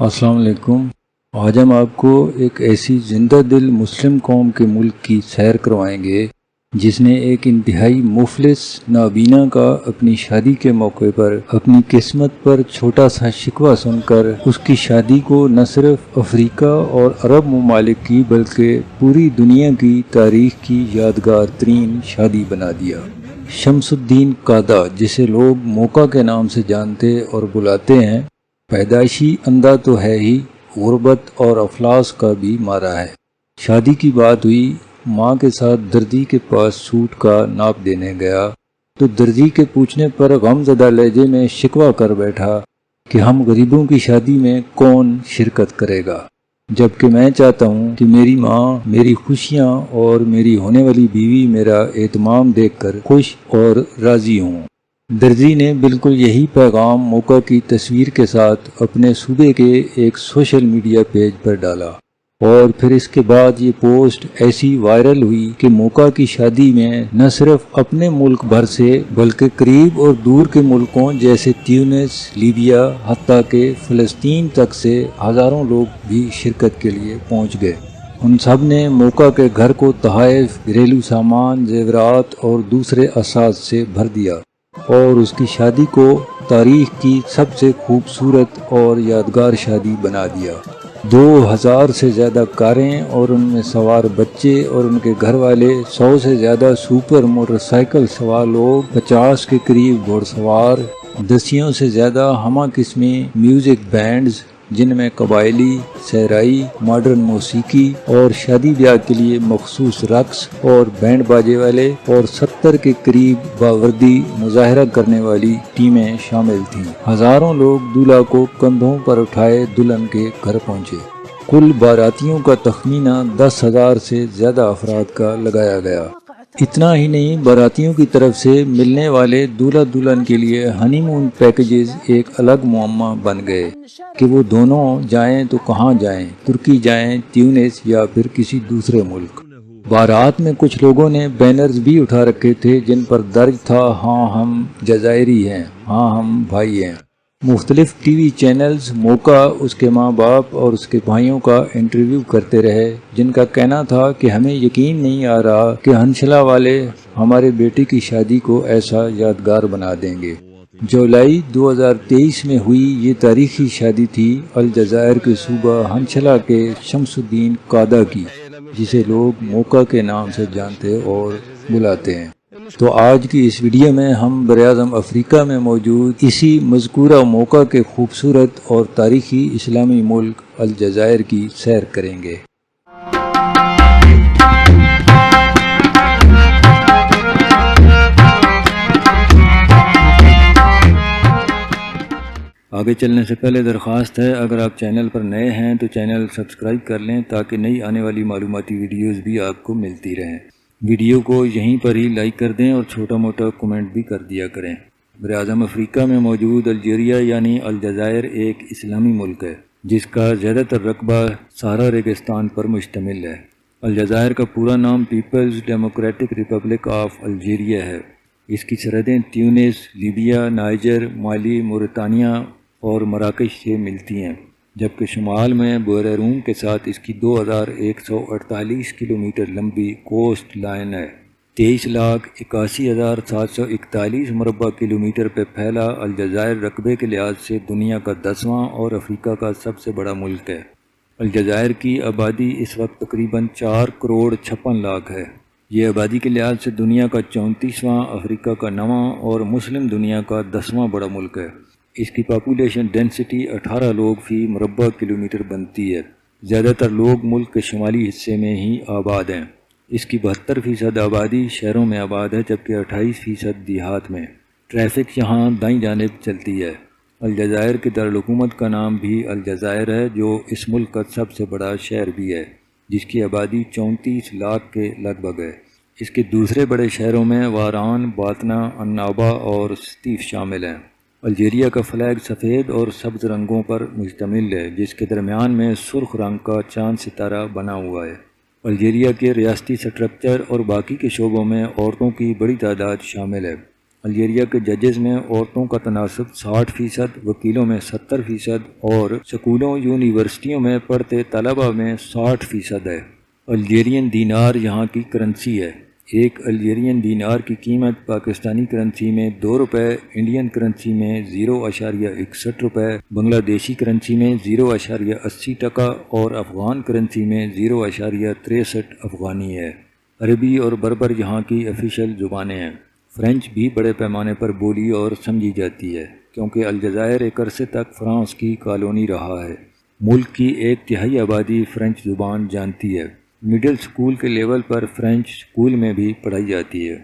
السلام علیکم۔ آج ہم آپ کو ایک ایسی زندہ دل مسلم قوم کے ملک کی سیر کروائیں گے جس نے ایک انتہائی مفلس نابینا کا اپنی شادی کے موقع پر اپنی قسمت پر چھوٹا سا شکوہ سن کر اس کی شادی کو نہ صرف افریقہ اور عرب ممالک کی بلکہ پوری دنیا کی تاریخ کی یادگار ترین شادی بنا دیا۔ شمس الدین قادہ، جسے لوگ موقع کے نام سے جانتے اور بلاتے ہیں، پیدائشی اندھا تو ہے ہی، غربت اور افلاس کا بھی مارا ہے۔ شادی کی بات ہوئی، ماں کے ساتھ درزی کے پاس سوٹ کا ناپ دینے گیا تو درزی کے پوچھنے پر غم زدہ لہجے میں شکوہ کر بیٹھا کہ ہم غریبوں کی شادی میں کون شرکت کرے گا، جبکہ میں چاہتا ہوں کہ میری ماں، میری خوشیاں اور میری ہونے والی بیوی میرا اہتمام دیکھ کر خوش اور راضی ہوں۔ درزی نے بالکل یہی پیغام موقع کی تصویر کے ساتھ اپنے صوبے کے ایک سوشل میڈیا پیج پر ڈالا، اور پھر اس کے بعد یہ پوسٹ ایسی وائرل ہوئی کہ موقع کی شادی میں نہ صرف اپنے ملک بھر سے بلکہ قریب اور دور کے ملکوں جیسے تیونس، لیبیا، حتیٰ کہ فلسطین تک سے ہزاروں لوگ بھی شرکت کے لیے پہنچ گئے۔ ان سب نے موقع کے گھر کو تحائف، گھریلو سامان، زیورات اور دوسرے اساس سے بھر دیا اور اس کی شادی کو تاریخ کی سب سے خوبصورت اور یادگار شادی بنا دیا۔ 2000 سے زیادہ کاریں اور ان میں سوار بچے اور ان کے گھر والے، 100 سے زیادہ سپر موٹر سائیکل سوار لوگ، 50 کے قریب گھوڑ سوار، 10 سے زیادہ ہمہ قسمی میوزک بینڈز جن میں قبائلی، صحرائی، ماڈرن موسیقی اور شادی بیاہ کے لیے مخصوص رقص اور بینڈ باجے والے، اور 70 کے قریب باوردی مظاہرہ کرنے والی ٹیمیں شامل تھیں۔ ہزاروں لوگ دولہا کو کندھوں پر اٹھائے دلہن کے گھر پہنچے۔ کل باراتیوں کا تخمینہ 10,000 سے زیادہ افراد کا لگایا گیا۔ اتنا ہی نہیں، باراتیوں کی طرف سے ملنے والے دولہا دلہن کے لیے ہنی مون پیکیجز ایک الگ معمہ بن گئے کہ وہ دونوں جائیں تو کہاں جائیں، ترکی جائیں، تیونس یا پھر کسی دوسرے ملک۔ بارات میں کچھ لوگوں نے بینرز بھی اٹھا رکھے تھے جن پر درج تھا، ہاں ہم جزائری ہیں، ہاں ہم بھائی ہیں۔ مختلف ٹی وی چینلز موقع، اس کے ماں باپ اور اس کے بھائیوں کا انٹرویو کرتے رہے، جن کا کہنا تھا کہ ہمیں یقین نہیں آ رہا کہ ہنشلہ والے ہمارے بیٹے کی شادی کو ایسا یادگار بنا دیں گے۔ جولائی 2023 میں ہوئی یہ تاریخی شادی تھی الجزائر کے صوبہ ہنشلہ کے شمس الدین قادہ کی، جسے لوگ موقع کے نام سے جانتے اور بلاتے ہیں۔ تو آج کی اس ویڈیو میں ہم براعظم افریقہ میں موجود اسی مذکورہ موقع کے خوبصورت اور تاریخی اسلامی ملک الجزائر کی سیر کریں گے۔ آگے چلنے سے پہلے درخواست ہے، اگر آپ چینل پر نئے ہیں تو چینل سبسکرائب کر لیں تاکہ نئی آنے والی معلوماتی ویڈیوز بھی آپ کو ملتی رہیں۔ ویڈیو کو یہیں پر ہی لائک کر دیں اور چھوٹا موٹا کمنٹ بھی کر دیا کریں۔ براعظم افریقہ میں موجود الجیریا یعنی الجزائر ایک اسلامی ملک ہے جس کا زیادہ تر رقبہ صحرا ریگستان پر مشتمل ہے۔ الجزائر کا پورا نام people's democratic republic of Algeria ہے۔ اس کی سرحدیں تیونس، لیبیا، نائجر، مالی، موریٹانیہ اور مراکش سے ملتی ہیں، جبکہ شمال میں بحیرہ روم کے ساتھ اس کی 2148 کلومیٹر لمبی کوسٹ لائن ہے۔ 23,81,741 مربع کلومیٹر پہ پھیلا الجزائر رقبے کے لحاظ سے دنیا کا 10واں اور افریقہ کا سب سے بڑا ملک ہے۔ الجزائر کی آبادی اس وقت تقریباً 4,56,00,000 ہے۔ یہ آبادی کے لحاظ سے دنیا کا 34واں، افریقہ کا 9واں اور مسلم دنیا کا 10واں بڑا ملک ہے۔ اس کی پاپولیشن ڈینسٹی 18 لوگ فی مربع کلومیٹر بنتی ہے۔ زیادہ تر لوگ ملک کے شمالی حصے میں ہی آباد ہیں۔ اس کی 72% آبادی شہروں میں آباد ہے، جبکہ 28% دیہات میں۔ ٹریفک یہاں دائیں جانب چلتی ہے۔ الجزائر کے دارالحکومت کا نام بھی الجزائر ہے، جو اس ملک کا سب سے بڑا شہر بھی ہے، جس کی آبادی 34 لاکھ کے لگ بھگ ہے۔ اس کے دوسرے بڑے شہروں میں واران، باطنہ، النابا اور سطیف شامل ہیں۔ الجیریا کا فلیگ سفید اور سبز رنگوں پر مشتمل ہے، جس کے درمیان میں سرخ رنگ کا چاند ستارہ بنا ہوا ہے۔ الجیریا کے ریاستی سٹرکچر اور باقی کے شعبوں میں عورتوں کی بڑی تعداد شامل ہے۔ الجیریا کے ججز میں عورتوں کا تناسب 60%، وکیلوں میں 70% اور سکولوں یونیورسٹیوں میں پڑھتے طلبہ میں 60% ہے۔ الجیرین دینار یہاں کی کرنسی ہے۔ ایک الجیرین دینار کی قیمت پاکستانی کرنسی میں 2 روپے، انڈین کرنسی میں 0.61 روپے، بنگلہ دیشی کرنسی میں 0.80 ٹکا اور افغان کرنسی میں 0.63 افغانی ہے۔ عربی اور بربر یہاں کی آفیشیل زبانیں ہیں۔ فرینچ بھی بڑے پیمانے پر بولی اور سمجھی جاتی ہے کیونکہ الجزائر ایک عرصے تک فرانس کی کالونی رہا ہے۔ ملک کی 1/3 آبادی فرینچ زبان جانتی ہے۔ مڈل سکول کے لیول پر فرینچ سکول میں بھی پڑھائی جاتی ہے۔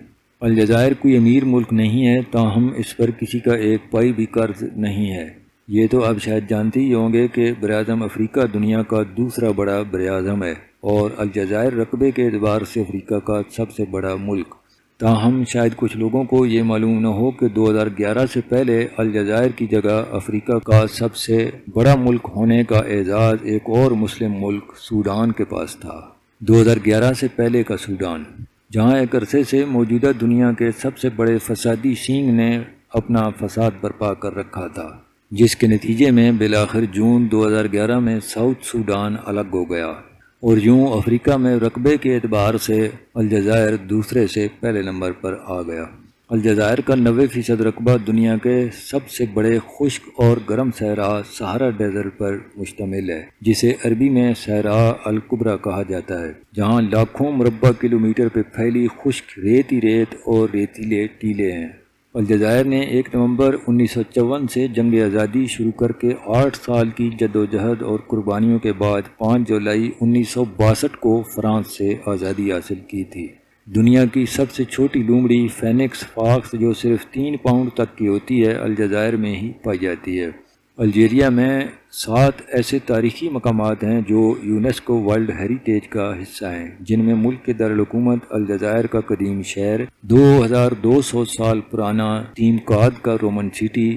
الجزائر کوئی امیر ملک نہیں ہے، تاہم اس پر کسی کا ایک پائی بھی قرض نہیں ہے۔ یہ تو آپ شاید جانتے ہی ہوں گے کہ براعظم افریقہ دنیا کا دوسرا بڑا براعظم ہے اور الجزائر رقبے کے اعتبار سے افریقہ کا سب سے بڑا ملک۔ تاہم شاید کچھ لوگوں کو یہ معلوم نہ ہو کہ 2011 سے پہلے الجزائر کی جگہ افریقہ کا سب سے بڑا ملک ہونے کا اعزاز ایک اور مسلم ملک سوڈان کے پاس تھا۔ 2011 سے پہلے کا سوڈان، جہاں ایک عرصے سے موجودہ دنیا کے سب سے بڑے فسادی سینگ نے اپنا فساد برپا کر رکھا تھا، جس کے نتیجے میں بالآخر جون 2011 میں ساؤتھ سوڈان الگ ہو گیا اور یوں افریقہ میں رقبے کے اعتبار سے الجزائر دوسرے سے پہلے نمبر پر آ گیا۔ الجزائر کا 90% رقبہ دنیا کے سب سے بڑے خشک اور گرم صحرا سہارا ڈیزرٹ پر مشتمل ہے، جسے عربی میں صحرا الکبریٰ کہا جاتا ہے، جہاں لاکھوں مربع کلومیٹر پہ پھیلی خشک ریت ہی ریت اور ریتیلے ٹیلے ہیں۔ الجزائر نے 1 نومبر 1954 سے جنگ آزادی شروع کر کے 8 سال کی جدوجہد اور قربانیوں کے بعد 5 جولائی 1962 کو فرانس سے آزادی حاصل کی تھی۔ دنیا کی سب سے چھوٹی لومڑی فینکس فاکس جو صرف 3 پاؤنڈ تک کی ہوتی ہے، الجزائر میں ہی پائی جاتی ہے۔ الجیریا میں 7 ایسے تاریخی مقامات ہیں جو یونیسکو ورلڈ ہیریٹیج کا حصہ ہیں، جن میں ملک کے دارالحکومت الجزائر کا قدیم شہر، 2200 سال پرانا تیمکاد کا رومن سٹی،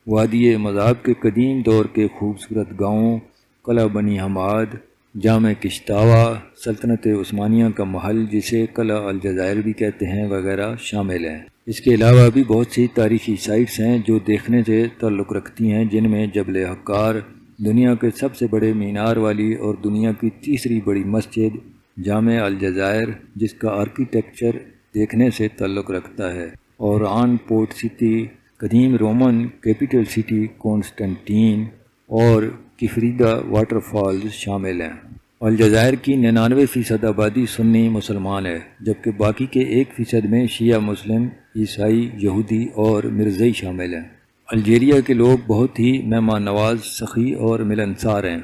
وادی مذاب کے قدیم دور کے خوبصورت گاؤں، قلعہ بنی حماد، جامع کشتاوا، سلطنت عثمانیہ کا محل جسے قلعہ الجزائر بھی کہتے ہیں، وغیرہ شامل ہیں۔ اس کے علاوہ بھی بہت سی تاریخی سائٹس ہیں جو دیکھنے سے تعلق رکھتی ہیں، جن میں جبل حکار، دنیا کے سب سے بڑے مینار والی اور دنیا کی تیسری بڑی مسجد جامع الجزائر، جس کا آرکیٹیکچر دیکھنے سے تعلق رکھتا ہے، اور آن پورٹ سٹی، قدیم رومن کیپٹل سٹی کونسٹنٹین اور کفریدا واٹر فالز شامل ہیں۔ الجزائر کی 99% آبادی سنی مسلمان ہے، جبکہ باقی کے 1% میں شیعہ مسلم، عیسائی، یہودی اور مرزئی شامل ہیں۔ الجیریا کے لوگ بہت ہی مہمان نواز، سخی اور ملنسار ہیں۔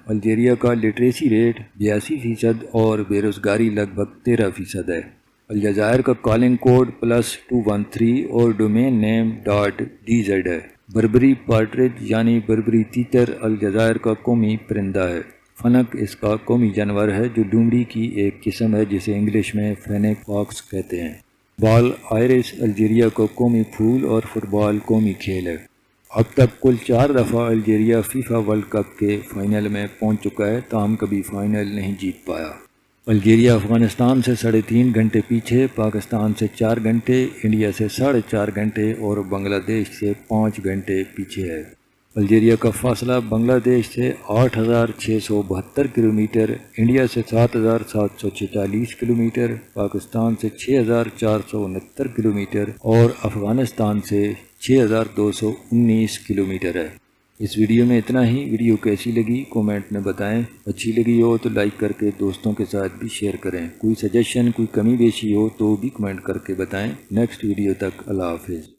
الجیریا کا لٹریسی ریٹ 82% اور بے روزگاری لگ بھگ 13% ہے۔ الجزائر کا کالنگ کوڈ +213 اور ڈومین نیم .dz ہے۔ بربری پارٹرج یعنی بربری تیتر الجزائر کا قومی پرندہ ہے۔ فنک اس کا قومی جانور ہے جو لومڑی کی ایک قسم ہے جسے انگلش میں فینک فاکس کہتے ہیں۔ بال آئرس الجیریا کا قومی پھول اور فٹ بال قومی کھیل ہے۔ اب تک کل 4 دفعہ الجیریا فیفا ورلڈ کپ کے فائنل میں پہنچ چکا ہے، تاہم کبھی فائنل نہیں جیت پایا۔ الجیریا افغانستان سے 3.5 گھنٹے پیچھے، پاکستان سے 4 گھنٹے، انڈیا سے 4.5 گھنٹے اور بنگلہ دیش سے 5 گھنٹے پیچھے ہے۔ الجیریا کا فاصلہ بنگلہ دیش سے 8,672 کلومیٹر، انڈیا سے 7,746 کلومیٹر، پاکستان سے 6,469 کلومیٹر اور افغانستان سے 6,219 کلومیٹر ہے۔ اس ویڈیو میں اتنا ہی۔ ویڈیو کیسی لگی کومنٹ میں بتائیں، اچھی لگی ہو تو لائک کر کے دوستوں کے ساتھ بھی شیئر کریں، کوئی سجیشن، کوئی کمی بیشی ہو تو بھی کمنٹ کر کے بتائیں۔ نیکسٹ ویڈیو تک اللہ حافظ۔